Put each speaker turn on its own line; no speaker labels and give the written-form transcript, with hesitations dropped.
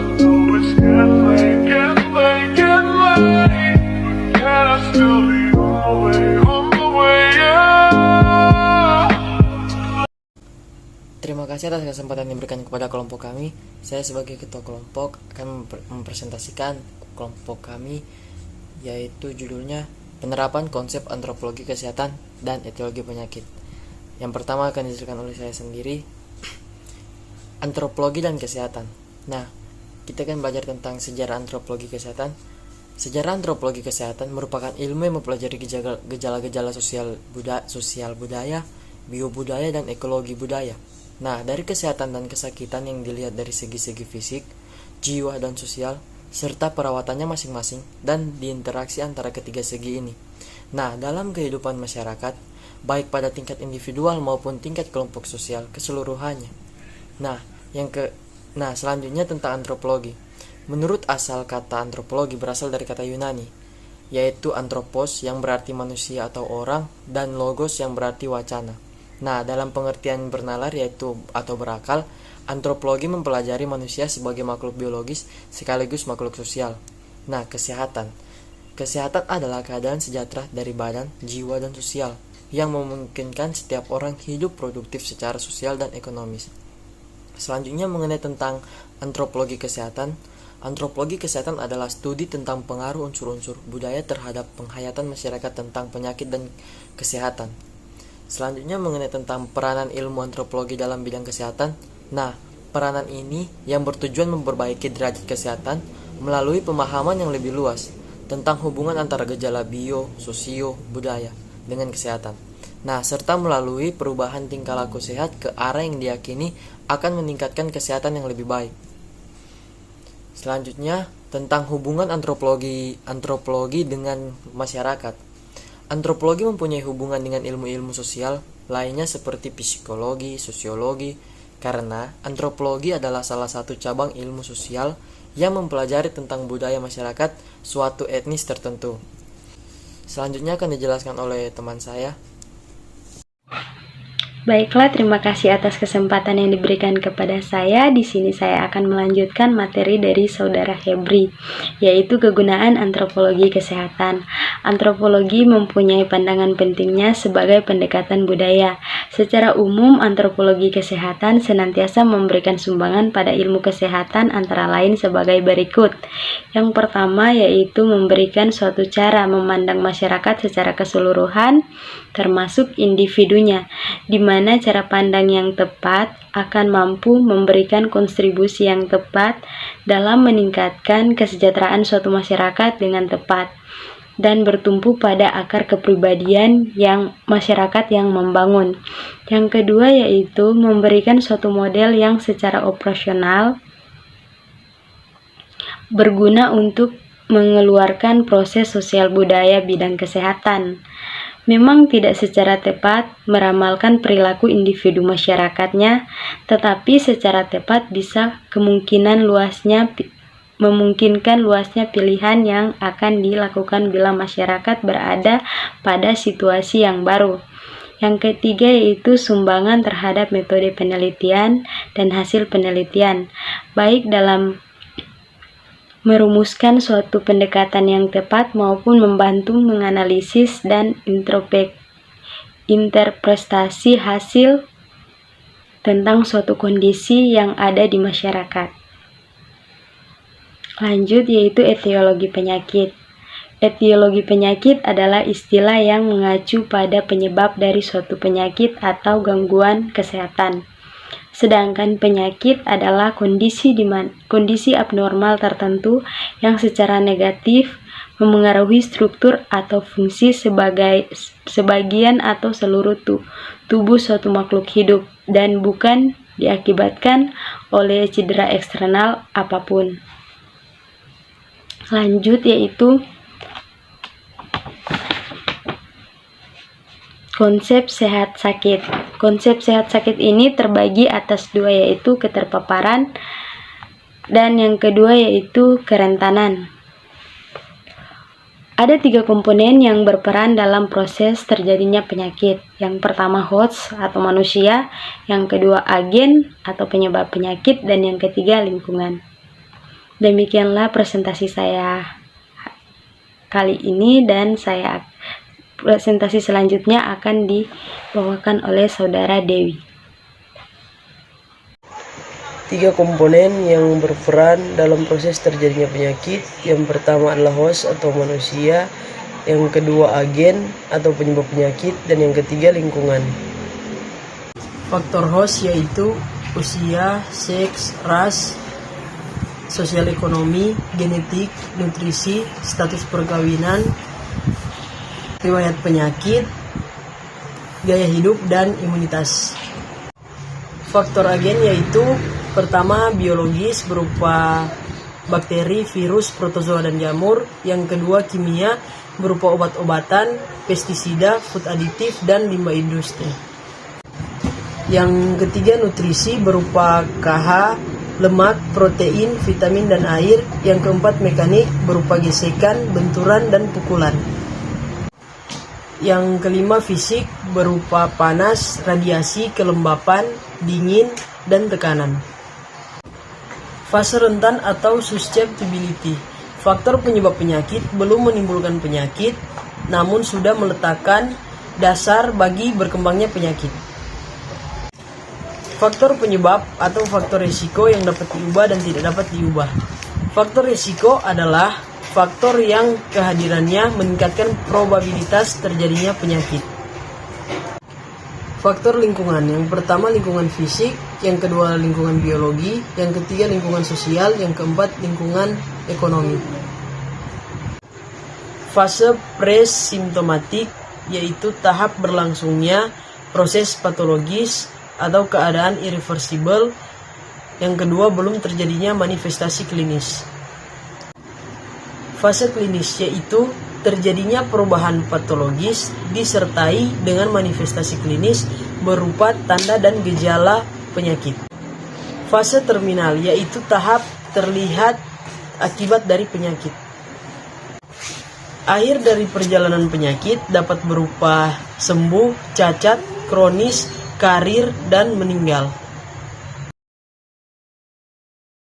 know it's getting late, getting late, getting late. Can I still be on the way, yeah.
Terima kasih atas kesempatan yang diberikan kepada kelompok kami. Saya sebagai ketua kelompok akan mempresentasikan kelompok kami, yaitu judulnya Penerapan Konsep Antropologi Kesehatan dan Etiologi Penyakit. Yang pertama akan dijelaskan oleh saya sendiri, antropologi dan kesehatan. Nah, kita akan belajar tentang sejarah antropologi kesehatan. Sejarah antropologi kesehatan merupakan ilmu yang mempelajari gejala-gejala sosial budaya, biobudaya, dan ekologi budaya. Nah, dari kesehatan dan kesakitan yang dilihat dari segi-segi fisik, jiwa, dan sosial, serta perawatannya masing-masing, dan diinteraksi antara ketiga segi ini. Nah, dalam kehidupan masyarakat, baik pada tingkat individual maupun tingkat kelompok sosial keseluruhannya. Nah, selanjutnya tentang antropologi. Menurut asal kata antropologi berasal dari kata Yunani, yaitu anthropos yang berarti manusia atau orang, dan logos yang berarti wacana. Nah, dalam pengertian bernalar yaitu atau berakal, antropologi mempelajari manusia sebagai makhluk biologis sekaligus makhluk sosial. Nah, kesehatan. Kesehatan adalah keadaan sejahtera dari badan, jiwa, dan sosial yang memungkinkan setiap orang hidup produktif secara sosial dan ekonomis. Selanjutnya mengenai tentang antropologi kesehatan. Antropologi kesehatan adalah studi tentang pengaruh unsur-unsur budaya terhadap penghayatan masyarakat tentang penyakit dan kesehatan. Selanjutnya mengenai tentang peranan ilmu antropologi dalam bidang kesehatan. Nah, peranan ini yang bertujuan memperbaiki derajat kesehatan melalui pemahaman yang lebih luas tentang hubungan antara gejala bio, sosio, budaya dengan kesehatan. Nah, serta melalui perubahan tingkah laku sehat ke arah yang diyakini akan meningkatkan kesehatan yang lebih baik. Selanjutnya, tentang hubungan antropologi dengan masyarakat. Antropologi mempunyai hubungan dengan ilmu-ilmu sosial lainnya seperti psikologi, sosiologi, karena antropologi adalah salah satu cabang ilmu sosial yang mempelajari tentang budaya masyarakat suatu etnis tertentu. Selanjutnya akan dijelaskan oleh teman saya.
Baiklah, terima kasih atas kesempatan yang diberikan kepada saya. Di sini saya akan melanjutkan materi dari Saudara Hebri, yaitu kegunaan antropologi kesehatan. Antropologi mempunyai pandangan pentingnya sebagai pendekatan budaya. Secara umum, antropologi kesehatan senantiasa memberikan sumbangan pada ilmu kesehatan antara lain sebagai berikut. Yang pertama yaitu memberikan suatu cara memandang masyarakat secara keseluruhan, termasuk individunya, di mana cara pandang yang tepat akan mampu memberikan kontribusi yang tepat dalam meningkatkan kesejahteraan suatu masyarakat dengan tepat dan bertumpu pada akar kepribadian yang masyarakat yang membangun. Yang kedua yaitu memberikan suatu model yang secara operasional berguna untuk mengeluarkan proses sosial budaya bidang kesehatan. Memang tidak secara tepat meramalkan perilaku individu masyarakatnya, tetapi secara tepat bisa memungkinkan luasnya pilihan yang akan dilakukan bila masyarakat berada pada situasi yang baru. Yang ketiga yaitu sumbangan terhadap metode penelitian dan hasil penelitian, baik dalam merumuskan suatu pendekatan yang tepat maupun membantu menganalisis dan interpretasi hasil tentang suatu kondisi yang ada di masyarakat. Lanjut yaitu etiologi penyakit. Etiologi penyakit adalah istilah yang mengacu pada penyebab dari suatu penyakit atau gangguan kesehatan. Sedangkan penyakit adalah kondisi abnormal tertentu yang secara negatif memengaruhi struktur atau fungsi sebagian atau seluruh tubuh suatu makhluk hidup dan bukan diakibatkan oleh cedera eksternal apapun. Lanjut yaitu konsep sehat sakit. Konsep sehat sakit ini terbagi atas dua yaitu keterpaparan dan yang kedua yaitu kerentanan. Ada 3 komponen yang berperan dalam proses terjadinya penyakit. Yang pertama host atau manusia, yang kedua agen atau penyebab penyakit, dan yang ketiga lingkungan. Demikianlah presentasi saya kali ini, dan presentasi selanjutnya akan dibawakan oleh Saudara Dewi.
3 komponen yang berperan dalam proses terjadinya penyakit. Yang pertama adalah host atau manusia, yang kedua agen atau penyebab penyakit, dan yang ketiga lingkungan. Faktor host yaitu usia, seks, ras, sosial ekonomi, genetik, nutrisi, status perkawinan, riwayat penyakit, gaya hidup, dan imunitas. Faktor agen yaitu pertama biologis berupa bakteri, virus, protozoa, dan jamur. Yang kedua kimia berupa obat-obatan, pestisida, food aditif, dan limbah industri. Yang ketiga nutrisi berupa KH, lemak, protein, vitamin, dan air. Yang keempat mekanik berupa gesekan, benturan, dan pukulan. Yang kelima fisik berupa panas, radiasi, kelembapan, dingin, dan tekanan. Fase rentan atau susceptibility. Faktor penyebab penyakit belum menimbulkan penyakit, namun sudah meletakkan dasar bagi berkembangnya penyakit. Faktor penyebab atau faktor risiko yang dapat diubah dan tidak dapat diubah. Faktor risiko adalah faktor yang kehadirannya meningkatkan probabilitas terjadinya penyakit. Faktor lingkungan, yang pertama lingkungan fisik, yang kedua lingkungan biologi, yang ketiga lingkungan sosial, yang keempat lingkungan ekonomi. Fase presimptomatik yaitu tahap berlangsungnya proses patologis atau keadaan irreversibel. Yang kedua belum terjadinya manifestasi klinis. Fase klinis yaitu terjadinya perubahan patologis disertai dengan manifestasi klinis berupa tanda dan gejala penyakit. Fase terminal yaitu tahap terlihat akibat dari penyakit. Akhir dari perjalanan penyakit dapat berupa sembuh, cacat, kronis, karir, dan meninggal.